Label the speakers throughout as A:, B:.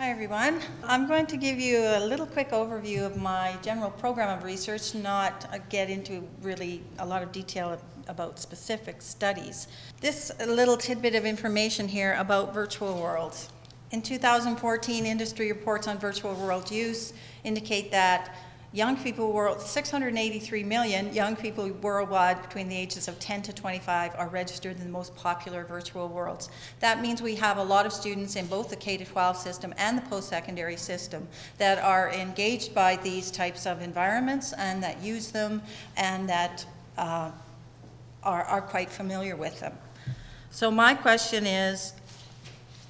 A: Hi everyone. I'm going to give you a little quick overview of my general program of research, not get into really a lot of detail about specific studies. This little tidbit of information here about virtual worlds. In 2014, industry reports on virtual world use indicate that 683 million young people worldwide between the ages of 10 to 25 are registered in the most popular virtual worlds. That means we have a lot of students in both the K-12 system and the post-secondary system that are engaged by these types of environments and that use them and that are quite familiar with them. So my question is,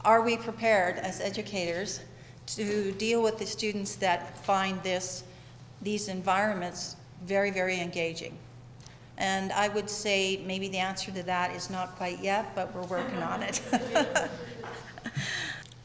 A: are we prepared as educators to deal with the students that find these environments very, very engaging? And I would say maybe the answer to that is not quite yet, but we're working on it.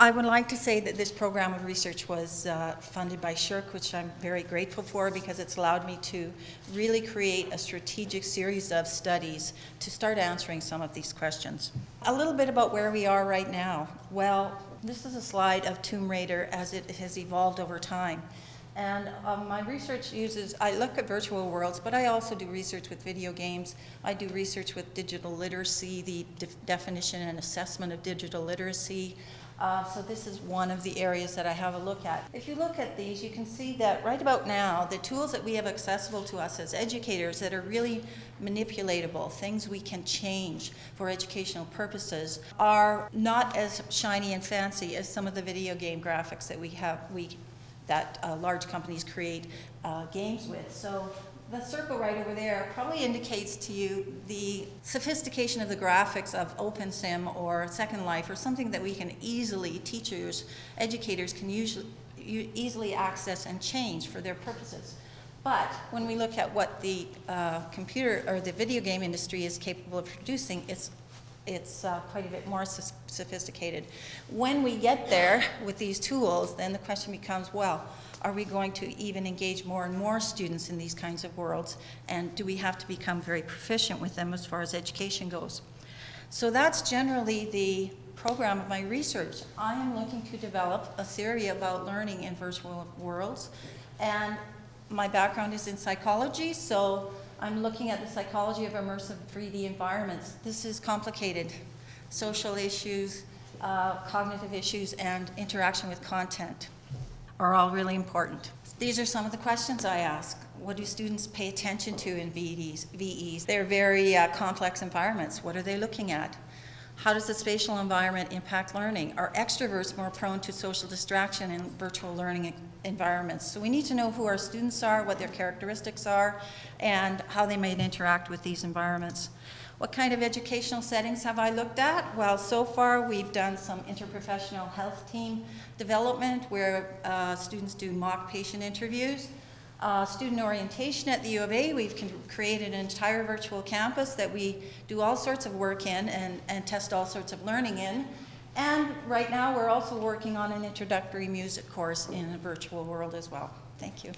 A: I would like to say that this program of research was funded by SSHRC, which I'm very grateful for because it's allowed me to really create a strategic series of studies to start answering some of these questions. A little bit about where we are right now. Well, this is a slide of Tomb Raider as it has evolved over time. And my research I look at virtual worlds, but I also do research with video games. I do research with digital literacy, the definition and assessment of digital literacy. So this is one of the areas that I have a look at. If you look at these, you can see that right about now, the tools that we have accessible to us as educators that are really manipulatable, things we can change for educational purposes, are not as shiny and fancy as some of the video game graphics that large companies create games with. So the circle right over there probably indicates to you the sophistication of the graphics of OpenSim or Second Life, or something that we can easily, educators can easily access and change for their purposes. But when we look at what the computer or the video game industry is capable of producing, it's quite a bit more sophisticated. When we get there with these tools, then the question becomes, well, are we going to even engage more and more students in these kinds of worlds? And do we have to become very proficient with them as far as education goes? So that's generally the program of my research. I am looking to develop a theory about learning in virtual worlds. And my background is in psychology, so I'm looking at the psychology of immersive 3D environments. This is complicated. Social issues, cognitive issues, and interaction with content are all really important. These are some of the questions I ask. What do students pay attention to in VEs? They're very complex environments. What are they looking at? How does the spatial environment impact learning? Are extroverts more prone to social distraction in virtual learning environments? So we need to know who our students are, what their characteristics are, and how they might interact with these environments. What kind of educational settings have I looked at? Well, so far we've done some interprofessional health team development where students do mock patient interviews. Student orientation at the U of A, we've created an entire virtual campus that we do all sorts of work in and test all sorts of learning in. And right now we're also working on an introductory music course in a virtual world as well. Thank you.